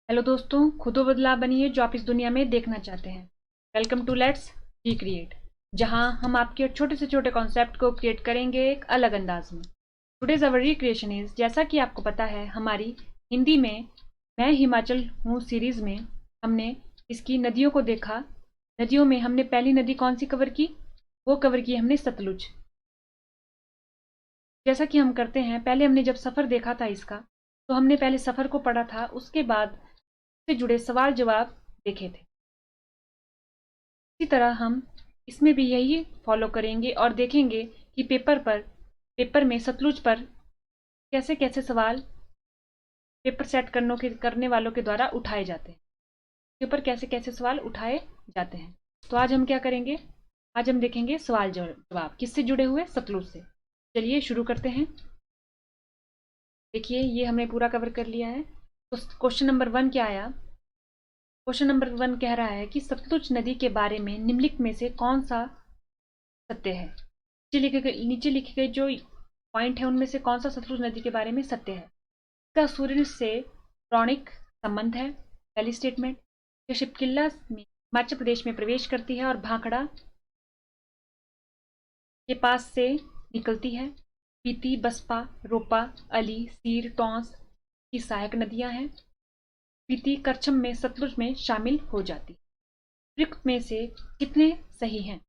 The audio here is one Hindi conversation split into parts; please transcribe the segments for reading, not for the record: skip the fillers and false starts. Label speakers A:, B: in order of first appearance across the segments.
A: हेलो दोस्तों, खुद वो बदलाव बनिए जो आप इस दुनिया में देखना चाहते हैं। वेलकम टू लेट्स रिक्रिएट, जहां हम आपके छोटे से छोटे कॉन्सेप्ट को क्रिएट करेंगे एक अलग अंदाज में। टुडेज अवर रिक्रिएशन इज, जैसा कि आपको पता है, हमारी हिंदी में मैं हिमाचल हूँ सीरीज में हमने इसकी नदियों को देखा। नदियों में हमने पहली नदी कौन सी कवर की? वो कवर की हमने सतलुज। जैसा कि हम करते हैं, पहले हमने जब सफ़र देखा था इसका, तो हमने पहले सफ़र को पढ़ा था, उसके बाद से जुड़े सवाल जवाब देखे थे। इसी तरह हम इसमें भी यही फॉलो करेंगे और देखेंगे कि पेपर में सतलुज पर कैसे कैसे सवाल पेपर सेट करने वालों के द्वारा उठाए जाते हैं। पेपर कैसे कैसे सवाल उठाए जाते हैं। तो आज हम क्या करेंगे? आज हम देखेंगे सवाल जवाब किससे जुड़े हुए? सतलुज से। चलिए शुरू करते हैं। देखिए, ये हमने पूरा कवर कर लिया है। तो क्वेश्चन नंबर 1 क्या आया? क्वेश्चन नंबर 1 कह रहा है कि सतलुज नदी के बारे में निम्नलिखित में से कौन सा सत्य है? नीचे लिखे गए जो पॉइंट है उनमें से कौन सा सतलुज नदी के बारे में सत्य है? इसका सूर्य से पौराणिक संबंध है, पहली स्टेटमेंट। यह शिपकिल्ला में हिमाचल प्रदेश में प्रवेश करती है और भाखड़ा के पास से निकलती है। पीती, बसपा, रोपा, अली, सीर, टॉन्स की सहायक नदियां हैं। पीती करछम में सतलुज में शामिल हो जाती है। उपयुक्त में से कितने सही हैं?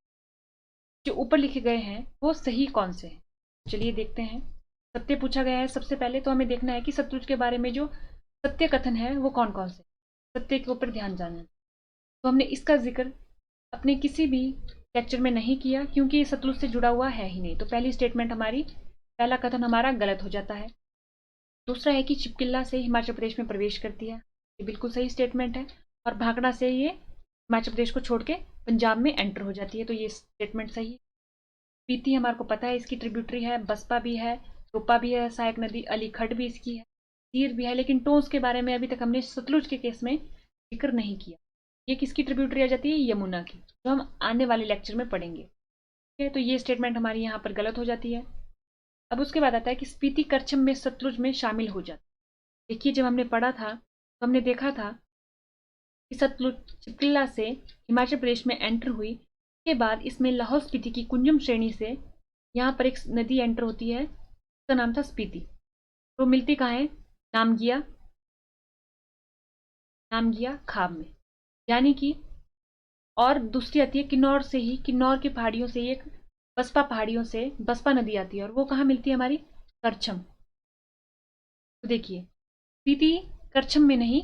A: जो ऊपर लिखे गए हैं वो सही कौन से हैं? चलिए देखते हैं। सत्य पूछा गया है सबसे पहले, तो हमें देखना है कि सतलुज के बारे में जो सत्य कथन है वो कौन कौन से। सत्य के ऊपर ध्यान जाना। तो हमने इसका जिक्र अपने किसी भी लेक्चर में नहीं किया, क्योंकि ये सतलुज से जुड़ा हुआ है ही नहीं। तो पहली स्टेटमेंट हमारी, पहला कथन हमारा गलत हो जाता है। दूसरा है कि चिपकिल्ला से हिमाचल प्रदेश में प्रवेश करती है, ये बिल्कुल सही स्टेटमेंट है। और भाखड़ा से ये हिमाचल प्रदेश को छोड़ के पंजाब में एंटर हो जाती है, तो ये स्टेटमेंट सही है। पीती हमारे को पता है इसकी ट्रिब्यूटरी है, बसपा भी है, रोपा भी है सहायक नदी, अलीखड़ भी इसकी है, तीर भी है। लेकिन टोंस के बारे में अभी तक हमने सतलुज के केस में जिक्र नहीं किया। ये किसकी ट्रिब्यूटरी आ जाती है? यमुना की, जो हम आने वाले लेक्चर में पढ़ेंगे। ठीक है, तो ये स्टेटमेंट हमारी यहाँ पर गलत हो जाती है। अब उसके बाद आता है कि स्पीति करछम में सतलुज में शामिल हो जाती है। देखिए, जब हमने पढ़ा था तो हमने देखा था कि सतलुज चिपकिल्ला से हिमाचल प्रदेश में एंटर हुई, के बाद इसमें लाहौल स्पीति की कुंजम श्रेणी से यहाँ पर एक नदी एंटर होती है, उसका नाम था स्पीति। तो मिलती कहाँ है? नामगिया, नामगिया खाब में, यानी कि। और दूसरी आती है किन्नौर से ही, किन्नौर की पहाड़ियों से, एक बसपा पहाड़ियों से बसपा नदी आती है, और वो कहाँ मिलती है? हमारी करछम। तो देखिए, स्पीति करछम में नहीं,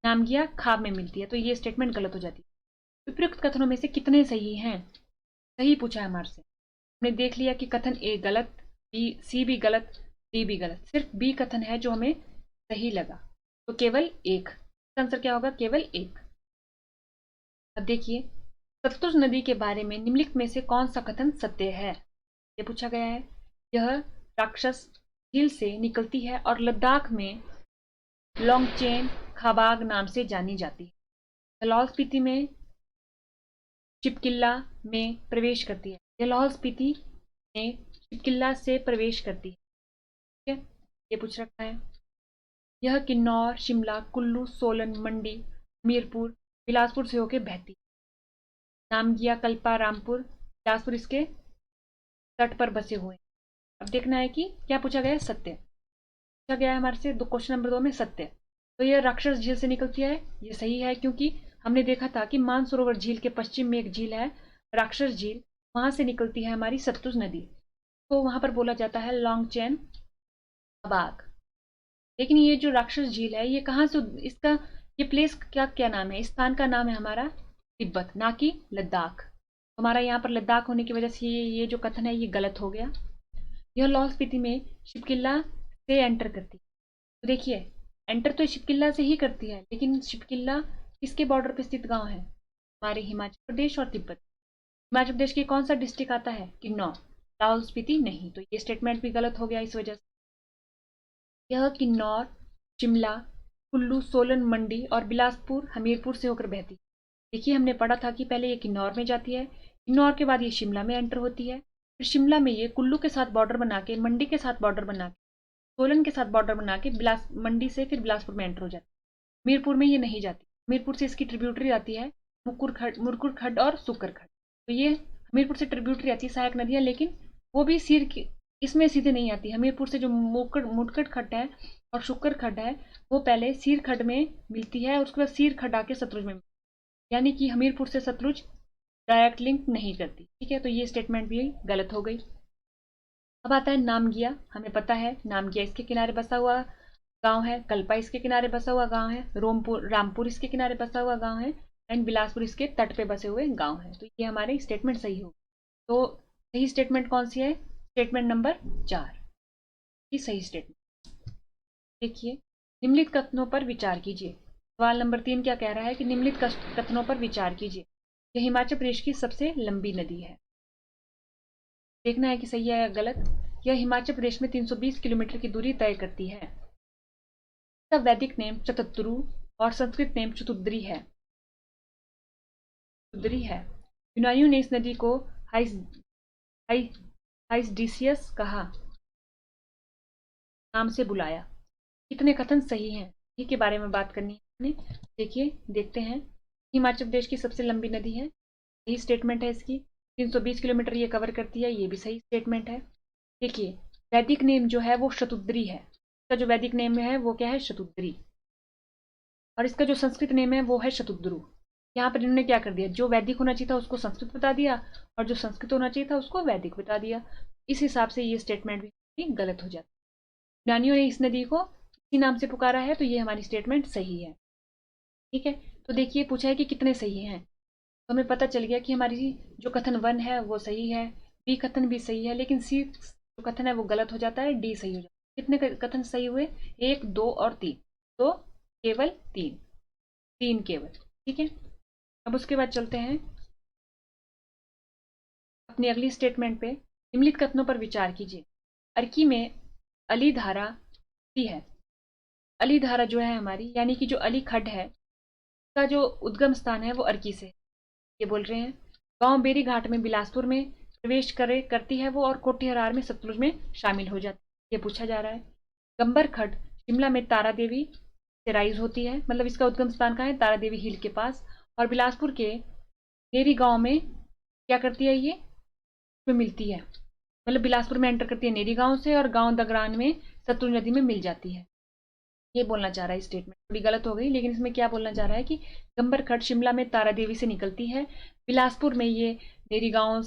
A: नामगिया खाब में मिलती है, तो ये स्टेटमेंट गलत हो जाती है। उपयुक्त कथनों में से कितने सही हैं? सही पूछा है हमारे से। हमने देख लिया कि कथन ए गलत, बी सी भी गलत, डी भी गलत, सिर्फ बी कथन है जो हमें सही लगा। तो केवल एक, इसका आंसर क्या होगा? केवल एक। अब देखिए, सतलुज नदी के बारे में निम्नलिखित में से कौन सा कथन सत्य है? ये पूछा गया है। यह राक्षस झील से निकलती है और लद्दाख में लोंगचेन खाबाग नाम से जानी जाती है। लाहौल स्पीति में चिपकिल्ला में प्रवेश करती है। यह लाहौल स्पीति में चिपकिल्ला से प्रवेश करती है। ठीक है, ये पूछ रखा है। यह किन्नौर, शिमला, कुल्लू, सोलन, मंडी, हमीरपुर, बिलासपुर से होकर बहती है। नामगिया, कल्पा, रामपुर, बिलासपुर इसके तट पर बसे हुए हैं। अब देखना है कि क्या पूछा गया है? सत्य पूछा गया है हमारे से। क्वेश्चन नंबर 2 में सत्य। तो यह राक्षस झील से निकलती है, ये सही है, क्योंकि हमने देखा था कि मानसरोवर झील के पश्चिम में एक झील है, राक्षस झील, वहां से निकलती है हमारी सतलुज नदी। तो वहां पर बोला जाता है लॉन्गचेन खाबाग। लेकिन ये जो राक्षस झील है, ये कहाँ से, इसका ये प्लेस क्या क्या नाम है? इस स्थान का नाम है हमारा तिब्बत, ना कि लद्दाख। हमारा यहाँ पर लद्दाख होने की वजह से ये जो कथन है ये गलत हो गया। यह लाहौल स्पीति में शिपकिल्ला से एंटर करती है। तो देखिए, एंटर तो शिपकिल्ला से ही करती है, लेकिन शिपकिल्ला किसके बॉर्डर पे स्थित गांव है? हमारे हिमाचल प्रदेश और तिब्बत। हिमाचल प्रदेश की कौन सा डिस्ट्रिक्ट आता है? किन्नौर। लाहौल स्पीति नहीं, तो ये स्टेटमेंट भी गलत हो गया इस वजह से। यह किन्नौर, शिमला, कुल्लू, सोलन, मंडी और बिलासपुर, हमीरपुर से होकर बहती है। देखिए, हमने पढ़ा था कि पहले ये किन्नौर में जाती है, किन्नौर के बाद ये शिमला में एंटर होती है, फिर शिमला में ये कुल्लू के साथ बॉर्डर बना के, मंडी के साथ बॉर्डर बना के, सोलन के साथ बॉर्डर बना के, मंडी से फिर बिलासपुर में एंटर हो जाती है। हमीरपुर में ये नहीं जाती। हमीरपुर से इसकी ट्रिब्यूटरी आती है मुरकुर खड्ड और सुकर खड्ड। तो ये हमीरपुर से ट्रिब्यूटरी आती है सहायक नदियाँ, लेकिन वो भी सीर की इसमें सीधे नहीं आती। हमीरपुर से जो मुटकट खड्ड है और शुक्कर खड्ड है वो पहले सीर खड्ड में मिलती है और उसके बाद सीर खड्ड आके सतलुज में, यानी कि हमीरपुर से सतलुज डायरेक्ट लिंक नहीं करती। ठीक है, तो ये स्टेटमेंट भी गलत हो गई। अब आता है नामगिया। हमें पता है नामगिया इसके किनारे बसा हुआ गांव है, कल्पा इसके किनारे बसा हुआ गांव है, रामपुर इसके किनारे बसा हुआ गांव है एंड बिलासपुर इसके तट पे बसे हुए गांव है। तो ये हमारे स्टेटमेंट सही हो। तो सही स्टेटमेंट कौन सी है? स्टेटमेंट नंबर 4 की सही स्टेटमेंट। देखिए, निम्नलिखित कथनों पर विचार कीजिए। सवाल नंबर 3 क्या कह रहा है कि निम्नलिखित कथनों पर विचार कीजिए। यह हिमाचल प्रदेश की सबसे लंबी नदी है। देखना है कि सही है या गलत। यह हिमाचल प्रदेश में 320 किलोमीटर की दूरी तय करती है। इसका वैदिक नेम चतुद्रु और संस्कृत नेम चतुद्री है। यूनानियों ने इस नदी को हाइसडीसियस कहा नाम से बुलाया। कितने कथन सही हैं इसी के बारे में बात करनी है। देखिए, देखते हैं। हिमाचल प्रदेश की सबसे लंबी नदी है, सही स्टेटमेंट है इसकी। 320 किलोमीटर ये कवर करती है, ये भी सही स्टेटमेंट है। देखिए, वैदिक नेम जो है वो शतुद्री है। इसका जो वैदिक नेम है वो क्या है? शतुद्री। और इसका जो संस्कृत नेम है वो है शतुद्रु। यहाँ पर इन्होंने क्या कर दिया, जो वैदिक होना चाहिए था उसको संस्कृत बता दिया और जो संस्कृत होना चाहिए था उसको वैदिक बता दिया। इस हिसाब से ये स्टेटमेंट भी गलत हो जाता है। यूनानियों ने इस नदी को इसी नाम से पुकारा है, तो ये हमारी स्टेटमेंट सही है। ठीक है, तो देखिए पूछा है कि कितने सही हैं। तो हमें पता चल गया कि हमारी जो कथन 1 है वो सही है, बी कथन भी सही है, लेकिन सी जो कथन है वो गलत हो जाता है, डी सही हो जाता है। कितने कथन सही हुए? 1, 2 और 3। तो केवल 3 केवल। ठीक है, अब उसके बाद चलते हैं अपनी अगली स्टेटमेंट पे। निम्नलिखित कथनों पर विचार कीजिए। अर्की में अली धारा सी है। अली धारा जो है हमारी, यानी कि जो अली खड्ड है का जो उद्गम स्थान है वो अर्की से, ये बोल रहे हैं। गांव बेरी घाट में बिलासपुर में प्रवेश करती है वो और कोठियारार में सतलुज में शामिल हो जाती है, ये पूछा जा रहा है। गंबर खड्ड शिमला में तारा देवी से राइज होती है, मतलब इसका उद्गम स्थान कहाँ है? तारा देवी हिल के पास। और बिलासपुर के नेरी गांव में क्या करती है? ये में मिलती है, मतलब बिलासपुर में एंटर करती है नेरी गांव से और गांव दगरान में सतलुज नदी में मिल जाती है। ये बोलना चाह रहा है स्टेटमेंट, थोड़ी गलत हो गई, लेकिन इसमें क्या बोलना चाह रहा है कि गंबर खड्ड शिमला में तारा देवी से निकलती है, बिलासपुर में ये नेरी गांव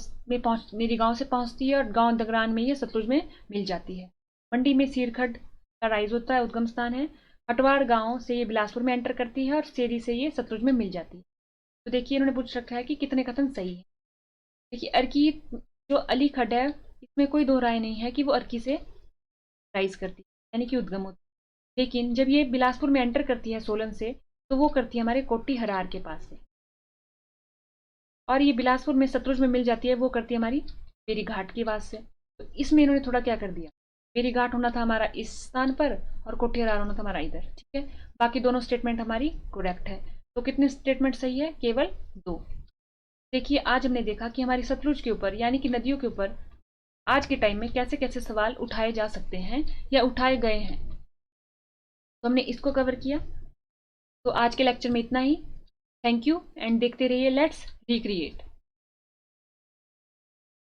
A: से पहुंचती है और गांव दगरान में ये सतलुज में मिल जाती है। मंडी में सीरखड्ड का राइज होता है, उद्गम स्थान है। हटवाड़ गांव से ये बिलासपुर में एंटर करती है और सेरी से ये सतलुज में मिल जाती है। तो देखिए, इन्होंने पूछ रखा है कि कितने कथन सही है। देखिए, अर्की जो अली खड्ड है इसमें कोई दो राय नहीं है कि वो अर्की से राइज करती है, यानी कि उद्गम होती है। लेकिन जब ये बिलासपुर में एंटर करती है सोलन से, तो वो करती है हमारे कोटी हरार के पास से। और ये बिलासपुर में सतलुज में मिल जाती है, वो करती है हमारी बेरी घाट के पास से। तो इसमें इन्होंने थोड़ा क्या कर दिया, बेरी घाट होना था हमारा इस स्थान पर और कोटी हरार होना था हमारा इधर। ठीक है, बाकी दोनों स्टेटमेंट हमारी करेक्ट है। तो कितने स्टेटमेंट सही है? केवल 2। देखिए, आज हमने देखा कि हमारी सतलुज के ऊपर यानी कि नदियों के ऊपर आज के टाइम में कैसे कैसे सवाल उठाए जा सकते हैं या उठाए गए हैं, तो हमने इसको कवर किया। तो आज के लेक्चर में इतना ही। थैंक यू एंड देखते रहिए लेट्स रिक्रिएट।